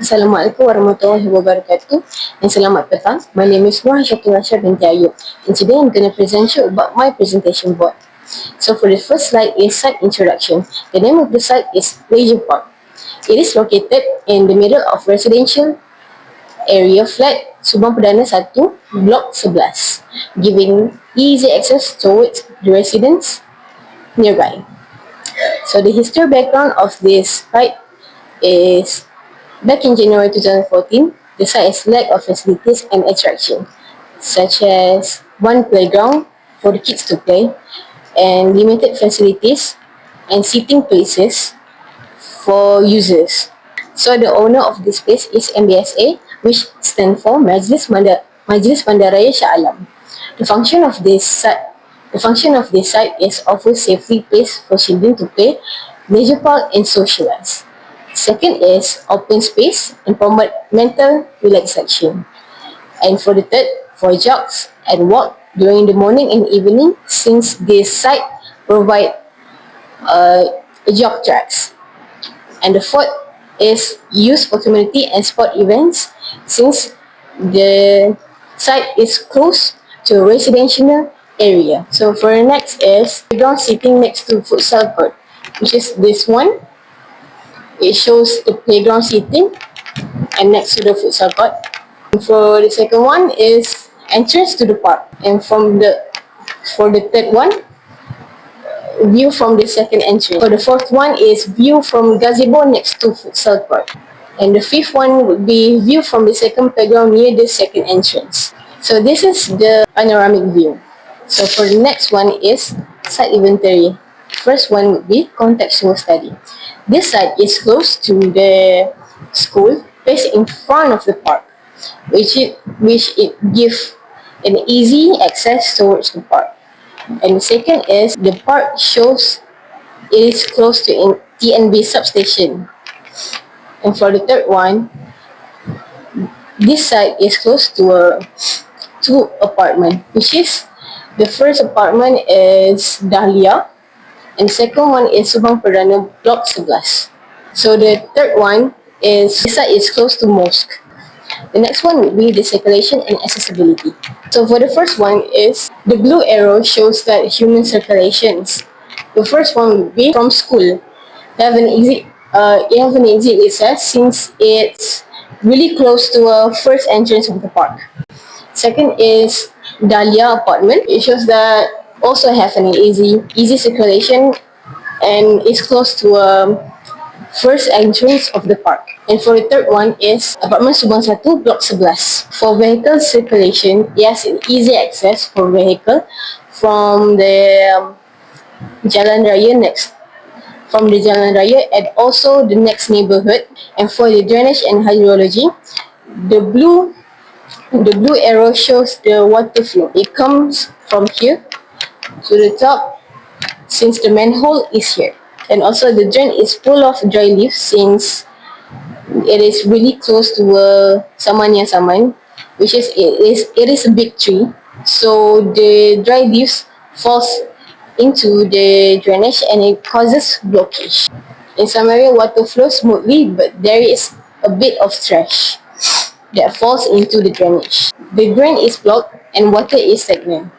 Assalamualaikum warahmatullahi wabarakatuh and selamat petang. My name is Nur Syatul Rashad binti Ayub and today I'm going to present you about my presentation board. So for the first slide is site introduction. The name of the site is Leisure Park. It is located in the middle of residential area flat Subang Perdana 1, Block 11, giving easy access towards the residents nearby. So the history background of this site is back in January 2014, the site has lack of facilities and attraction, such as one playground for the kids to play, and limited facilities and seating places for users. So the owner of this place is MBSA, which stands for Majlis Bandaraya Shah Alam. The function of this site is offer safety place for children to play, leisure park and socialize. Second is open space and promote mental relaxation. And for the third, for jogs and walk during the morning and evening, since this site provide jog tracks. And the fourth is used for community and sport events, since the site is close to a residential area. So for the next is playground sitting next to futsal court, which is this one. It shows the playground seating and next to the futsal court. And for the second one is entrance to the park. And for the third one, view from the second entrance. For the fourth one is view from gazebo next to futsal court. And the fifth one would be view from the second playground near the second entrance. So this is the panoramic view. So for the next one is site inventory. First one would be contextual study. This site is close to the school, placed in front of the park, which it gives an easy access towards the park. And the second is the park shows it is close to TNB substation. And for the third one, this site is close to two apartment, which is the first apartment is Dahlia, and second one is Subang Perdana Block 11. So the third one is this site is close to mosque. The next one would be the circulation and accessibility. So for the first one is the blue arrow shows that human circulations. The first one would be from school. You have an exit access since it's really close to a first entrance of the park. Second is Dahlia apartment. It shows that also have an easy circulation and is close to a first entrance of the park. And for the third one is apartment Subang 1, Block 11. For vehicle circulation, yes, easy access for vehicle from the Jalan Raya and also the next neighborhood. And for the drainage and hydrology, the blue arrow shows the water flow. It comes from here to the top since the manhole is here. And also the drain is full of dry leaves since it is really close to saman, which is it is a big tree. So the dry leaves falls into the drainage and it causes blockage. In some area water flows smoothly, but there is a bit of trash that falls into the drainage. The drain is blocked and water is stagnant.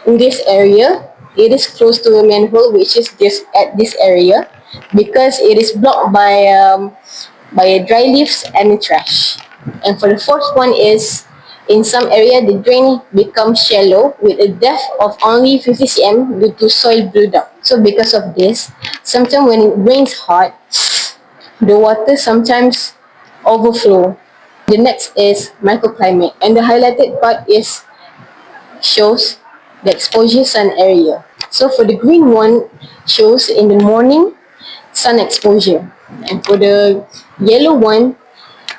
In this area, it is close to a manhole, which is just at this area, because it is blocked by dry leaves and trash. And for the fourth one is, in some area the drain becomes shallow with a depth of only 50 cm due to soil buildup. So because of this, sometimes when it rains hard, the water sometimes overflow. The next is microclimate, and the highlighted part shows the exposure sun area. So for the green one shows in the morning sun exposure, and for the yellow one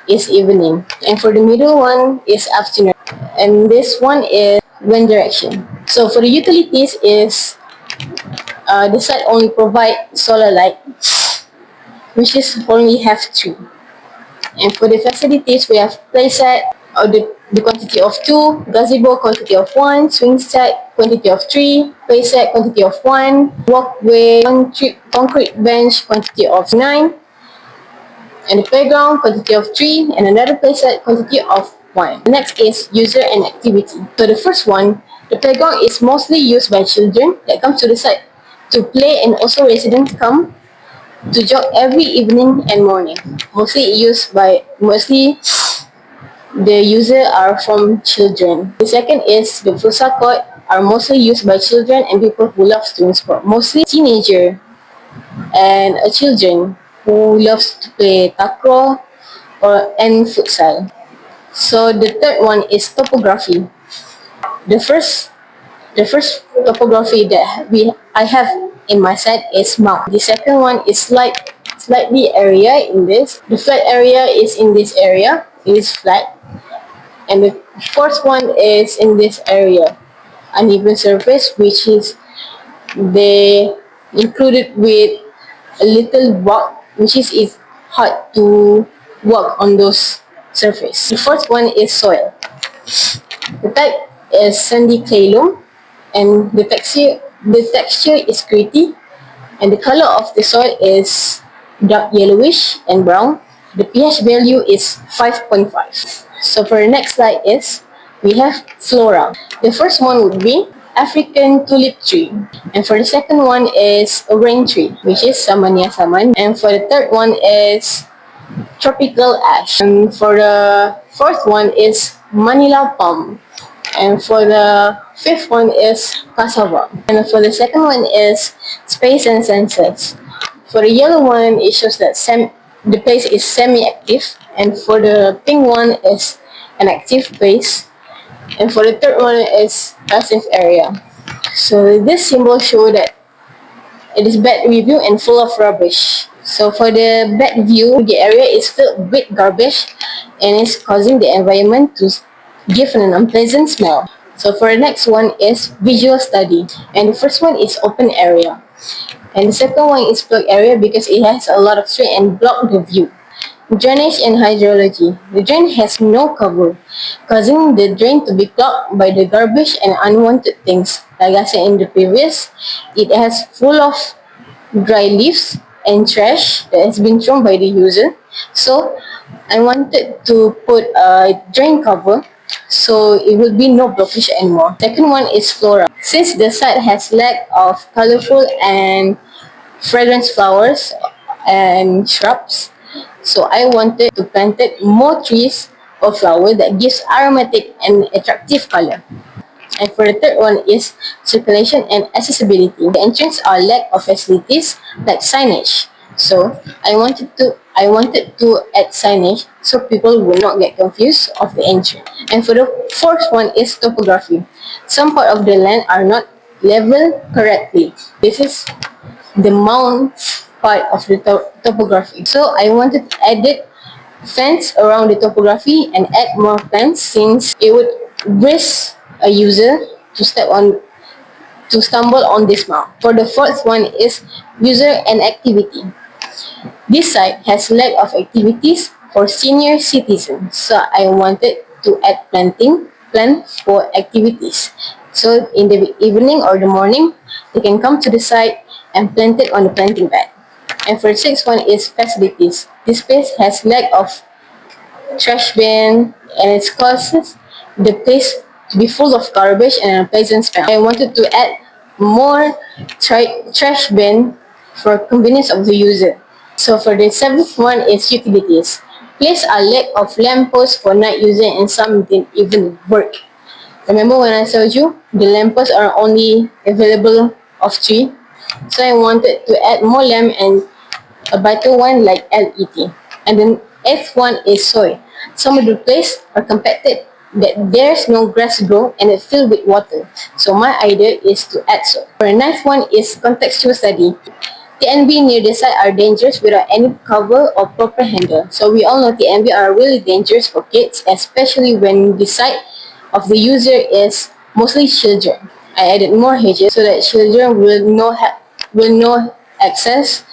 is evening, and for the middle one is afternoon, and this one is wind direction. So for the utilities is the site only provide solar light, which is only have 3. And for the facilities, we have play set, the quantity of 2, gazebo quantity of 1, swing set quantity of 3, play set quantity of 1, walkway, concrete bench quantity of 9, and the playground quantity of 3, and another playset quantity of 1. The next is user and activity. So the first one, the playground is mostly used by children that come to the site to play, and also residents come to jog every evening and morning. Mostly the user are from children. The second is the futsal court are mostly used by children and people who love doing sport. Mostly teenager and children who loves to play takraw and futsal. So the third one is topography. The first the first topography that I have in my site is mount. The second one is slightly area in this. The flat area is in this area. It is flat. And the fourth one is in this area. Uneven surface, which is they included with a little rock, which is it's hard to walk on those surface. The fourth one is soil. The type is sandy clay loam, and the texture is gritty, and the color of the soil is dark yellowish and brown. The pH value is 5.5. So for the next slide is we have flora. The first one would be African tulip tree, and for the second one is a rain tree, which is Samania saman, and for the third one is tropical ash, and for the fourth one is Manila palm, and for the fifth one is cassava, and for the second one is space and senses. For the yellow one, it shows that the place is semi-active, and for the pink one is an active place, and for the third one is passive area. So this symbol show that it is bad review and full of rubbish. So for the bad view, the area is filled with garbage and is causing the environment to give an unpleasant smell. So for the next one is visual study, and the first one is open area, and the second one is plug area because it has a lot of tree and block the view. Drainage and hydrology. The drain has no cover, causing the drain to be clogged by the garbage and unwanted things. Like I said in the previous, it has full of dry leaves and trash that has been thrown by the user. So I wanted to put a drain cover so it will be no blockage anymore. Second one is flora. Since the site has lack of colorful and fragrance flowers and shrubs, so I wanted to plant more trees or flower that gives aromatic and attractive color. And for the third one is circulation and accessibility. The entrance are lack of facilities like signage. So I wanted to add signage so people will not get confused of the entrance. And for the fourth one is topography. Some part of the land are not leveled correctly. This is the mount part of the topography. So I wanted to edit fence around the topography and add more plants since it would risk a user to stumble on this mount. For the fourth one is user and activity. This site has lack of activities for senior citizens, so I wanted to add plant for activities. So in the evening or the morning, they can come to the site and plant it on the planting bed. And for the sixth one is facilities. This place has lack of trash bin and it causes the place to be full of garbage and unpleasant smell. I wanted to add more trash bin for convenience of the user. So for the seventh one is utilities. Place a lack of lampposts for night using and some didn't even work. Remember when I told you the lampposts are only available of 3? So I wanted to add more lamp and a better one like LED. And then eighth one is soil. Some of the place are compacted that there's no grass grow and it's filled with water. So my idea is to add soil. For the ninth one is contextual study. TNB near the site are dangerous without any cover or proper handle. So we all know TNB are really dangerous for kids, especially when the site of the user is mostly children. I added more hedges so that children will no access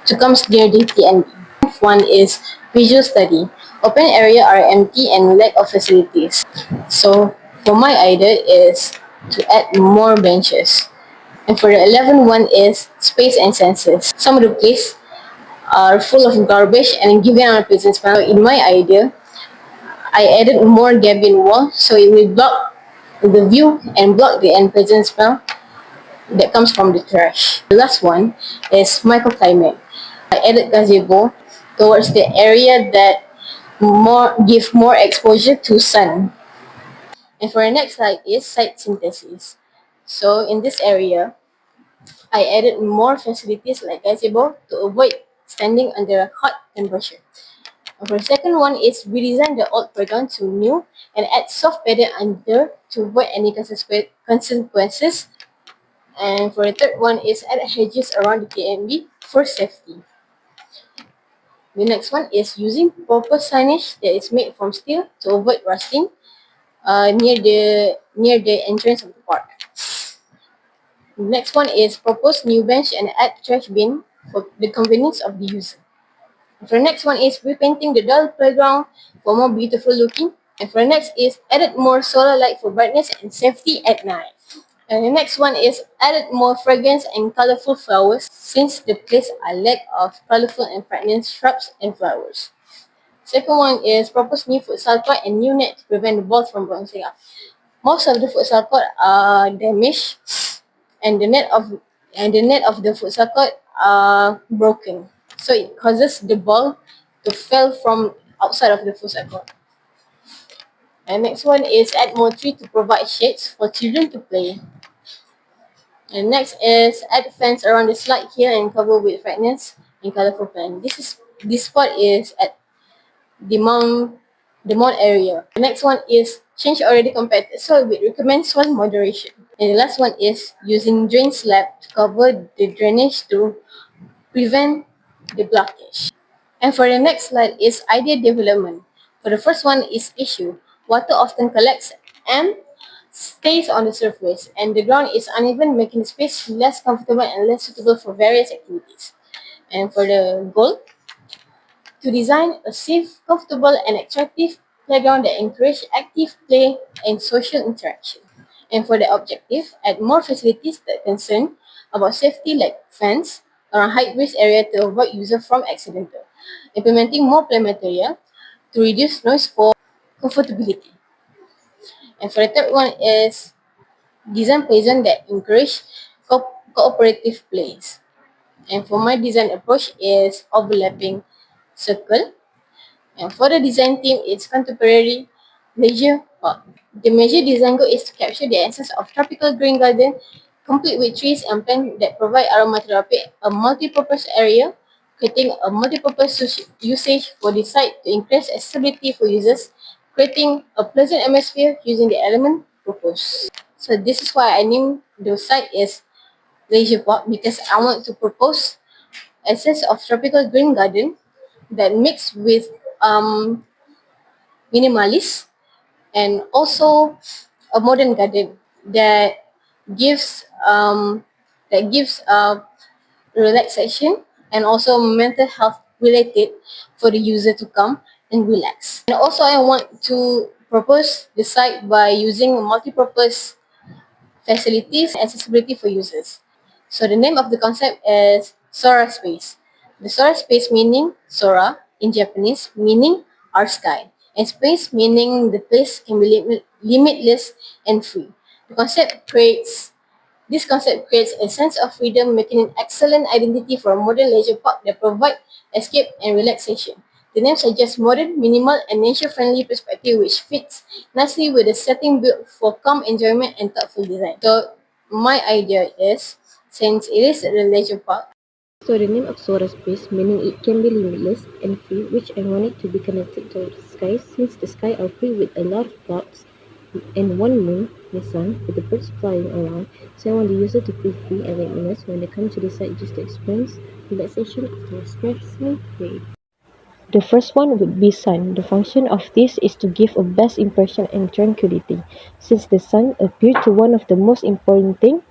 to come near the TNB. One is visual study. Open area are empty and lack of facilities. So for my idea is to add more benches. And for the 11th one is space and senses. Some of the place are full of garbage and giving out a pleasant smell. So in my idea, I added more cabin wall so it will block the view and block the unpleasant smell that comes from the trash. The last one is microclimate. I added gazebo towards the area that give more exposure to sun. And for the next slide is site synthesis. So in this area, I added more facilities like gazebo to avoid standing under a hot temperature. And for the second one is redesign the old playground to new and add soft padding under to avoid any consequences. And for the third one is add hedges around the KMB for safety. The next one is using proper signage that is made from steel to avoid rusting near the entrance of the park. The next one is propose new bench and add trash bin for the convenience of the user. For the next one is repainting the dull playground for more beautiful looking. And for the next is added more solar light for brightness and safety at night. And the next one is added more fragrance and colorful flowers since the place are lack of colorful and fragrant shrubs and flowers. Second one is propose new futsal court and new net to prevent the balls from bouncing up. Most of the futsal court are damaged and the net of the futsal court are broken. So it causes the ball to fall from outside of the futsal court. And next one is add more tree to provide shades for children to play. And next is add fence around the slide here and cover with fragrance and colorful plant. This spot is at the mall area. The next one is change already compacted soil with recommend soil moderation. And the last one is using drain slab to cover the drainage to prevent the blockage. And for the next slide is idea development. For the first one is issue. Water often collects and stays on the surface and the ground is uneven, making the space less comfortable and less suitable for various activities. And for the goal, to design a safe, comfortable and attractive playground that encourages active play and social interaction. And for the objective, add more facilities that concern about safety like fence around high-risk area to avoid user from accidental. Implementing more play material to reduce noise for comfortability. And for the third one is design playzone that encourage cooperative plays. And for my design approach is overlapping circle. And for the design team, it's contemporary leisure park. The major design goal is to capture the essence of tropical green garden, complete with trees and plants that provide aromatherapy, a multi-purpose area, creating a multi-purpose usage for the site to increase accessibility for users, creating a pleasant atmosphere using the element proposed. So this is why I named the site as leisure park because I want to propose a sense of tropical green garden that mix with minimalist and also a modern garden that gives relaxation and also mental health related for the user to come and relax. And also I want to propose the site by using multi-purpose facilities and accessibility for users. So the name of the concept is Sora Space. The Sora Space meaning Sora in Japanese meaning our sky, and space meaning the place can be limitless and free. This concept creates a sense of freedom, making an excellent identity for a modern leisure park that provides escape and relaxation. The name suggests modern, minimal, and nature-friendly perspective which fits nicely with the setting built for calm enjoyment and thoughtful design. So my idea is, since it is a leisure park, So the name of solar space meaning it can be limitless and free, which I want it to be connected to the sky since the sky are free with a lot of clouds and one moon, the sun, with the birds flying around. So I want the user to feel free and limitless when they come to the site just to experience relaxation after a stressful day. The first one would be sun. The function of this is to give a best impression and tranquility, since the sun appeared to one of the most important things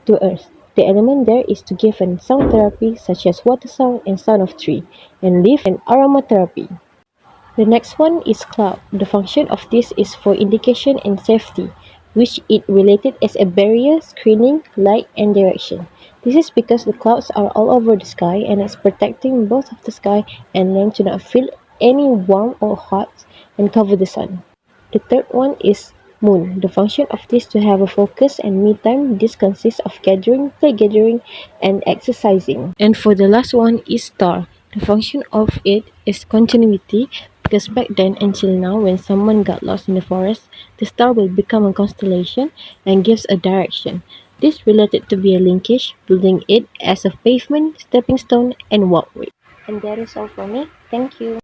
to Earth. The element there is to give an sound therapy such as water sound and sound of tree, and leaf and aromatherapy. The next one is cloud. The function of this is for indication and safety. which it related as a barrier screening light and direction. This is because the clouds are all over the sky and it's protecting both of the sky and land to not feel any warm or hot and cover the sun. The third one is moon. The function of this to have a focus and me time. This consists of gathering, play gathering, and exercising. And for the last one is star. The function of it is continuity because back then until now when someone got lost in the forest, the star will become a constellation and gives a direction. This related to be a linkage, building it as a pavement, stepping stone, and walkway. And that is all for me. Thank you.